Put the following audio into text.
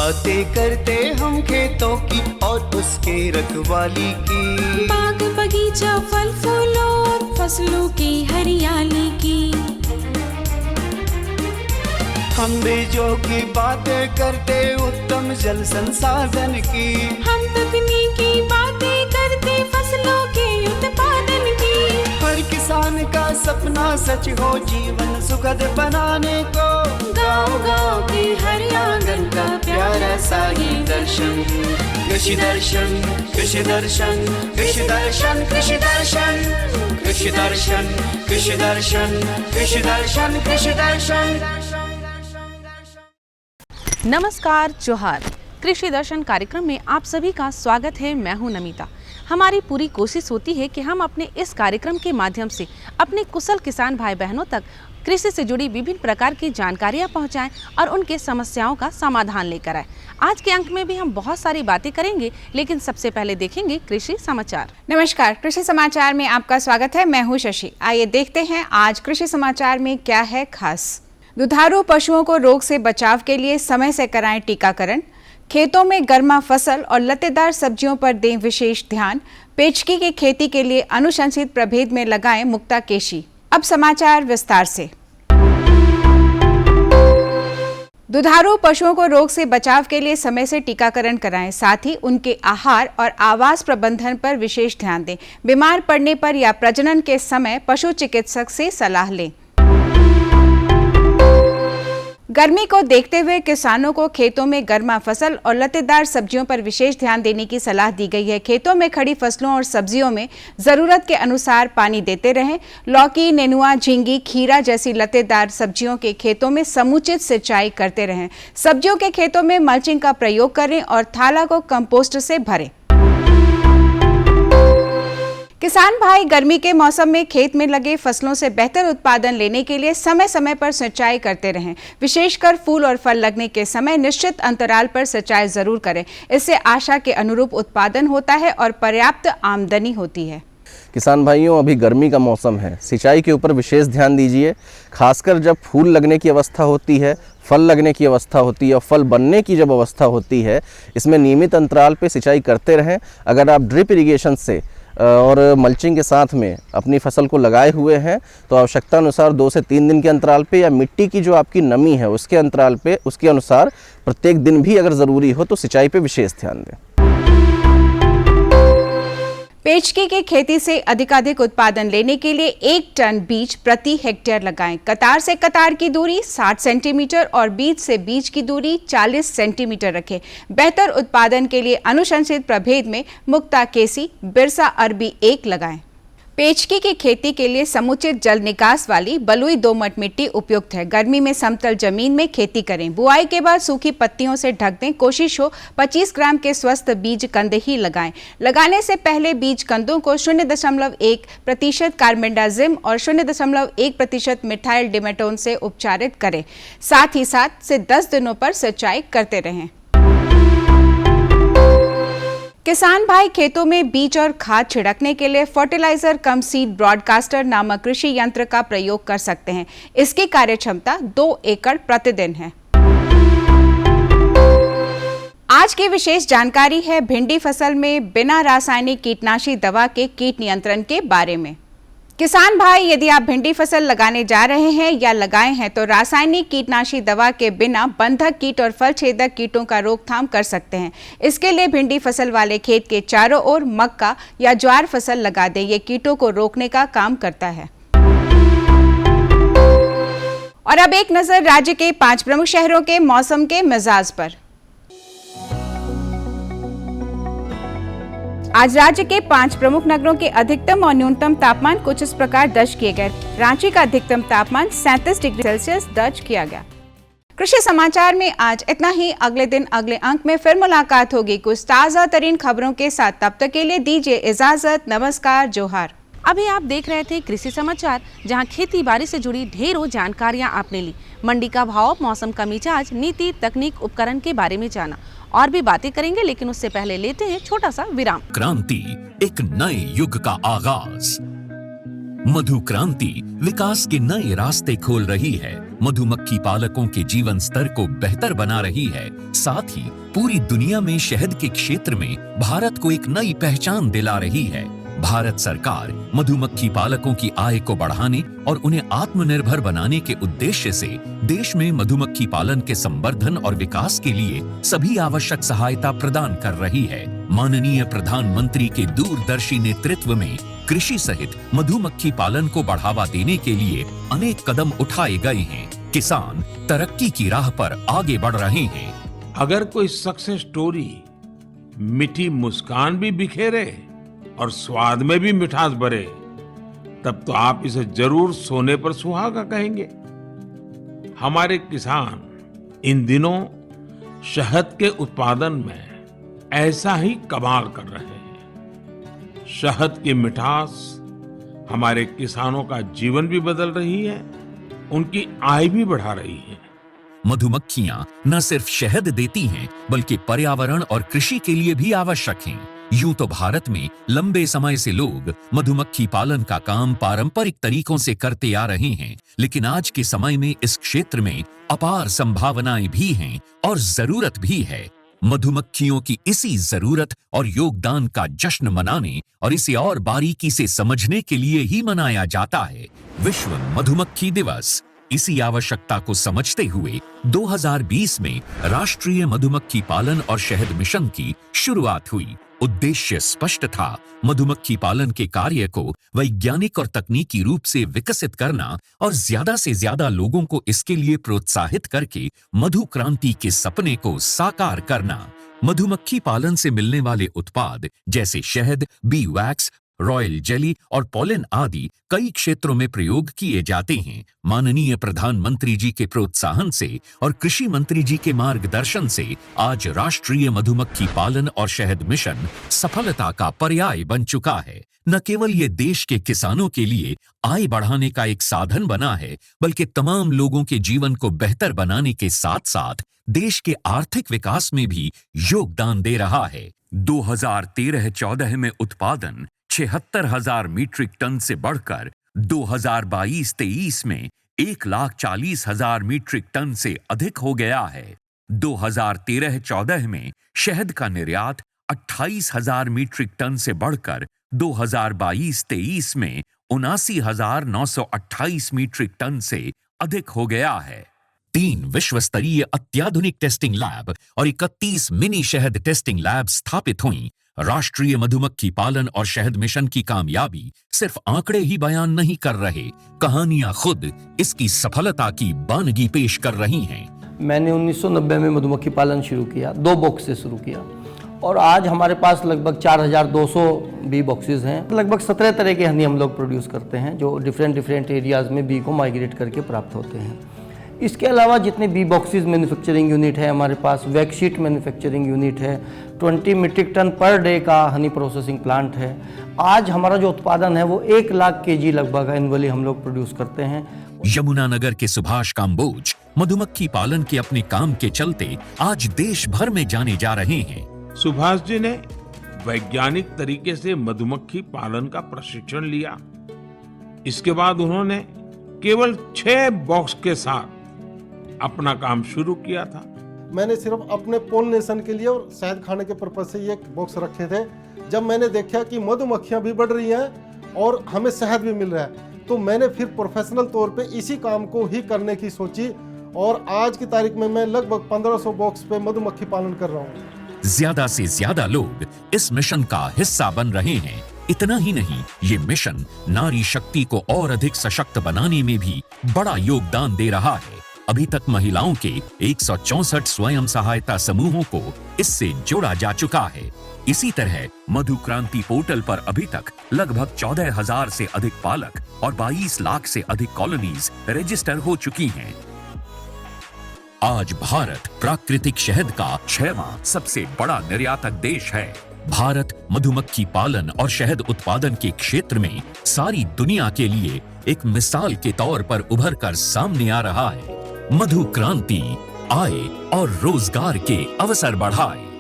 बातें करते हम खेतों की और उसके रखवाली की, बाग बगीचा फल फूलों और फसलों की हरियाली की। हम बीजों की बातें करते उत्तम जल संसाधन की, हम तकनीकी बातें करते फसलों के उत्पादन की। हर किसान का सपना सच हो जीवन सुखद बनाने को, गाँव-गाँव के हर आंगन का प्यारा सा ये दर्शन। कृषि दर्शन, कृषि दर्शन, कृषि दर्शन, कृषि दर्शन, कृषि दर्शन, कृषि दर्शन, कृषि दर्शन, कृषि दर्शन। नमस्कार, जोहार। कृषि दर्शन कार्यक्रम में आप सभी का स्वागत है। मैं हूं नमिता। हमारी पूरी कोशिश होती है कि हम अपने इस कार्यक्रम के माध्यम से अपने कुशल किसान भाई बहनों तक कृषि से जुड़ी विभिन्न प्रकार की जानकारियां पहुंचाएं और उनके समस्याओं का समाधान लेकर आए। आज के अंक में भी हम बहुत सारी बातें करेंगे, लेकिन सबसे पहले देखेंगे कृषि समाचार। नमस्कार, कृषि समाचार में आपका स्वागत है। मैं हूं शशि। आइए देखते हैं आज कृषि समाचार में क्या है खास। दुधारू पशुओं को रोग से बचाव के लिए समय से कराएं टीकाकरण। खेतों में गर्मा फसल और लतेदार सब्जियों पर दें विशेष ध्यान। पेचकी की खेती के लिए अनुशंसित प्रभेद में लगाएं मुक्ताकेशी। अब समाचार विस्तार से। दुधारू पशुओं को रोग से बचाव के लिए समय से टीकाकरण कराएं, साथ ही उनके आहार और आवास प्रबंधन पर विशेष ध्यान दें। बीमार पड़ने पर या प्रजनन के समय पशु चिकित्सक से सलाह लें। गर्मी को देखते हुए किसानों को खेतों में गर्मा फसल और लतेदार सब्जियों पर विशेष ध्यान देने की सलाह दी गई है। खेतों में खड़ी फसलों और सब्जियों में जरूरत के अनुसार पानी देते रहें। लौकी, नेनुआ, झींगी, खीरा जैसी लतेदार सब्जियों के खेतों में समुचित सिंचाई करते रहें। सब्जियों के खेतों में मल्चिंग का प्रयोग करें और थाला को कंपोस्ट से भरें। किसान भाई गर्मी के मौसम में खेत में लगे फसलों से बेहतर उत्पादन लेने के लिए समय समय पर सिंचाई करते रहें। विशेषकर फूल और फल लगने के समय निश्चित अंतराल पर सिंचाई जरूर करें। इससे आशा के अनुरूप उत्पादन होता है और पर्याप्त आमदनी होती है। किसान भाइयों, अभी गर्मी का मौसम है, सिंचाई के ऊपर विशेष ध्यान दीजिए। खासकर जब फूल लगने की अवस्था होती है, फल लगने की अवस्था होती है और फल बनने की जब अवस्था होती है, इसमें नियमित अंतराल पर सिंचाई करते रहें। अगर आप ड्रिप इरिगेशन से और मल्चिंग के साथ में अपनी फसल को लगाए हुए हैं तो आवश्यकता अनुसार 2 से 3 दिन के अंतराल पे या मिट्टी की जो आपकी नमी है उसके अंतराल पे, उसके अनुसार प्रत्येक दिन भी अगर ज़रूरी हो तो सिंचाई पे विशेष ध्यान दें। पेचकी की खेती से अधिकाधिक उत्पादन लेने के लिए 1 टन बीज प्रति हेक्टेयर लगाएं। कतार से कतार की दूरी 60 सेंटीमीटर और बीज से बीज की दूरी 40 सेंटीमीटर रखें। बेहतर उत्पादन के लिए अनुशंसित प्रभेद में मुक्ताकेशी, बिरसा अरबी 1 लगाएं। पेचकी की खेती के लिए समुचित जल निकास वाली बलुई दोमट मिट्टी उपयुक्त है। गर्मी में समतल जमीन में खेती करें। बुआई के बाद सूखी पत्तियों से ढक दें। कोशिश हो 25 ग्राम के स्वस्थ बीज कंदे ही लगाएं। लगाने से पहले बीज कंदों को 0.1% कार्बेंडाजिम और 0.1% मिथाइल डिमेटोन से उपचारित करें। साथ ही 7 से 10 दिनों पर सिंचाई करते रहें। किसान भाई खेतों में बीज और खाद छिड़कने के लिए फर्टिलाइजर कम सीड ब्रॉडकास्टर नामक कृषि यंत्र का प्रयोग कर सकते हैं। इसकी कार्यक्षमता 2 एकड़ प्रतिदिन है। आज की विशेष जानकारी है भिंडी फसल में बिना रासायनिक कीटनाशी दवा के कीट नियंत्रण के बारे में। किसान भाई, यदि आप भिंडी फसल लगाने जा रहे हैं या लगाए हैं तो रासायनिक कीटनाशी दवा के बिना बंधक कीट और फल छेदक कीटों का रोकथाम कर सकते हैं। इसके लिए भिंडी फसल वाले खेत के चारों ओर मक्का या ज्वार फसल लगा दें। ये कीटों को रोकने का काम करता है। और अब एक नजर राज्य के 5 प्रमुख शहरों के मौसम के मिजाज पर। आज राज्य के 5 प्रमुख नगरों के अधिकतम और न्यूनतम तापमान कुछ इस प्रकार दर्ज किए गए। रांची का अधिकतम तापमान 37 डिग्री सेल्सियस दर्ज किया गया। कृषि समाचार में आज इतना ही। अगले दिन अगले अंक में फिर मुलाकात होगी कुछ ताजा तरीन खबरों के साथ। तब तक के लिए दीजिए इजाजत। नमस्कार, जोहार। अभी आप देख रहे थे कृषि समाचार, जहां खेती बाड़ी से जुड़ी ढेरों जानकारियां आपने ली। मंडी का भाव, मौसम का मिजाज, नीति, तकनीक, उपकरण के बारे में जाना। और भी बातें करेंगे, लेकिन उससे पहले लेते हैं छोटा सा विराम। क्रांति, एक नए युग का आगाज। मधु क्रांति विकास के नए रास्ते खोल रही है। मधुमक्खी पालकों के जीवन स्तर को बेहतर बना रही है, साथ ही पूरी दुनिया में शहद के क्षेत्र में भारत को एक नई पहचान दिला रही है। भारत सरकार मधुमक्खी पालकों की आय को बढ़ाने और उन्हें आत्मनिर्भर बनाने के उद्देश्य से देश में मधुमक्खी पालन के संवर्धन और विकास के लिए सभी आवश्यक सहायता प्रदान कर रही है। माननीय प्रधानमंत्री के दूरदर्शी नेतृत्व में कृषि सहित मधुमक्खी पालन को बढ़ावा देने के लिए अनेक कदम उठाए गए हैं। किसान तरक्की की राह पर आगे बढ़ रहे हैं। अगर कोई सक्सेस स्टोरी मीठी मुस्कान भी बिखेरे और स्वाद में भी मिठास भरे, तब तो आप इसे जरूर सोने पर सुहागा कहेंगे। हमारे किसान इन दिनों शहद के उत्पादन में ऐसा ही कमाल कर रहे हैं। शहद की मिठास हमारे किसानों का जीवन भी बदल रही है, उनकी आय भी बढ़ा रही है। मधुमक्खियां न सिर्फ शहद देती हैं, बल्कि पर्यावरण और कृषि के लिए भी आवश्यक हैं। यूं तो भारत में लंबे समय से लोग मधुमक्खी पालन का काम पारंपरिक तरीकों से करते आ रहे हैं, लेकिन आज के समय में इस क्षेत्र में अपार संभावनाएं भी हैं और जरूरत भी है। मधुमक्खियों की इसी जरूरत और योगदान का जश्न मनाने और इसे और बारीकी से समझने के लिए ही मनाया जाता है विश्व मधुमक्खी दिवस। इसी आवश्यकता को समझते हुए 2020 में राष्ट्रीय मधुमक्खी पालन और शहद मिशन की शुरुआत हुई। उद्देश्य स्पष्ट था, मधुमक्खी पालन के कार्य को वैज्ञानिक और तकनीकी रूप से विकसित करना और ज्यादा से ज्यादा लोगों को इसके लिए प्रोत्साहित करके मधु क्रांति के सपने को साकार करना। मधुमक्खी पालन से मिलने वाले उत्पाद जैसे शहद, बी वैक्स, रॉयल जेली और पॉलन आदि कई क्षेत्रों में प्रयोग किए जाते हैं। माननीय प्रधानमंत्री जी के प्रोत्साहन से और कृषि मंत्री जी के मार्गदर्शन से आज राष्ट्रीय मधुमक्खी पालन और शहद मिशन सफलता का पर्याय बन चुका है। न केवल ये देश के किसानों के लिए आय बढ़ाने का एक साधन बना है, बल्कि तमाम लोगों के जीवन को बेहतर बनाने के साथ साथ देश के आर्थिक विकास में भी योगदान दे रहा है। 2013-14 में उत्पादन 76,000 मीट्रिक टन से बढ़कर 2022-23 में 1,40,000 मीट्रिक टन से अधिक हो गया है। 2013-14 में शहद का निर्यात 28,000 मीट्रिक टन से बढ़कर 2022-23 में 79,928 मीट्रिक टन से अधिक हो गया है। 3 विश्व स्तरीय अत्याधुनिक टेस्टिंग लैब और 31 मिनी शहद टेस्टिंग लैब स्थापित हुई। राष्ट्रीय मधुमक्खी पालन और शहद मिशन की कामयाबी सिर्फ आंकड़े ही बयान नहीं कर रहे, कहानियां खुद इसकी सफलता की बानगी पेश कर रही हैं। मैंने 1990 में मधुमक्खी पालन शुरू किया, 2 बॉक्स से शुरू किया और आज हमारे पास लगभग 4,200 बी बॉक्सेस हैं। लगभग 17 तरह के हनी हम लोग प्रोड्यूस करते हैं, जो डिफरेंट एरियाज़ में बी को माइग्रेट करके प्राप्त होते हैं। इसके अलावा जितने बी बॉक्सेस मैन्युफैक्चरिंग यूनिट है हमारे पास, वैक्सीट मैन्युफैक्चरिंग यूनिट है, 20 मीट्रिक टन पर डे का हनी प्रोसेसिंग प्लांट है। आज हमारा जो उत्पादन है वो 1 लाख केजी लगभग एनुअली हम लोग प्रोड्यूस करते हैं। यमुनानगर के सुभाष काम्बोज मधुमक्खी पालन के अपने काम के चलते आज देश भर में जाने जा रहे हैं। सुभाष जी ने वैज्ञानिक तरीके से मधुमक्खी पालन का प्रशिक्षण लिया। इसके बाद उन्होंने केवल 6 बॉक्स के साथ अपना काम शुरू किया था। मैंने सिर्फ अपने पोलिनेशन के लिए और शहद खाने के पर्पज से ये बॉक्स रखे थे। जब मैंने देखा कि मधुमक्खियां भी बढ़ रही हैं और हमें शहद भी मिल रहा है, तो मैंने फिर प्रोफेशनल तौर पे इसी काम को ही करने की सोची और आज की तारीख में मैं लगभग 1500 बॉक्स पे मधुमक्खी पालन कर रहा हूँ। ज्यादा से ज्यादा लोग इस मिशन का हिस्सा बन रहे हैं। इतना ही नहीं, ये मिशन नारी शक्ति को और अधिक सशक्त बनाने में भी बड़ा योगदान दे रहा है। अभी तक महिलाओं के 164 स्वयं सहायता समूहों को इससे जोड़ा जा चुका है। इसी तरह मधु क्रांति पोर्टल पर अभी तक लगभग 14,000 से अधिक पालक और 22 लाख से अधिक कॉलोनीज रजिस्टर हो चुकी हैं। आज भारत प्राकृतिक शहद का 6वां सबसे बड़ा निर्यातक देश है। भारत मधुमक्खी पालन और शहद उत्पादन के क्षेत्र में सारी दुनिया के लिए एक मिसाल के तौर पर उभर कर सामने आ रहा है। मधु क्रांति आए और रोजगार के अवसर बढ़ाए।